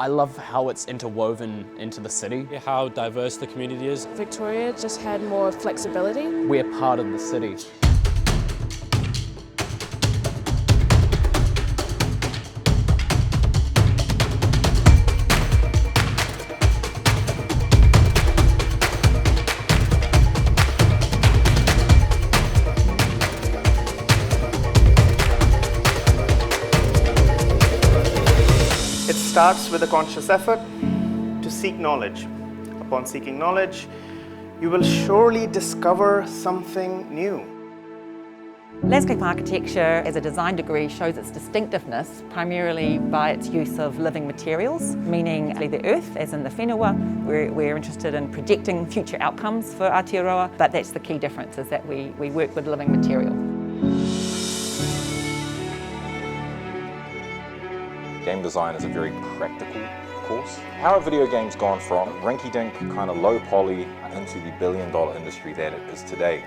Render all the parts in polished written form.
I love how it's interwoven into the city. How diverse the community is. Victoria just had more flexibility. We're part of the city. It starts with a conscious effort to seek knowledge. Upon seeking knowledge, you will surely discover something new. Landscape architecture as a design degree shows its distinctiveness primarily by its use of living materials, meaning the earth, as in the whenua. We're interested in predicting future outcomes for Aotearoa, but that's the key difference, is that we work with living material. Game design is a very practical course. How have video games gone from rinky-dink, kind of low poly, into the billion-dollar industry that it is today?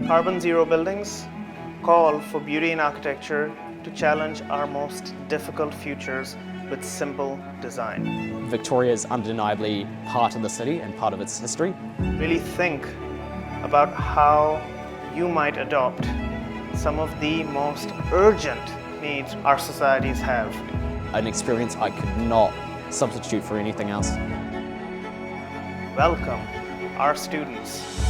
Carbon zero buildings call for beauty in architecture to challenge our most difficult futures with simple design. Victoria is undeniably part of the city and part of its history. Really think about how you might adopt some of the most urgent needs our societies have. An experience I could not substitute for anything else. Welcome our students.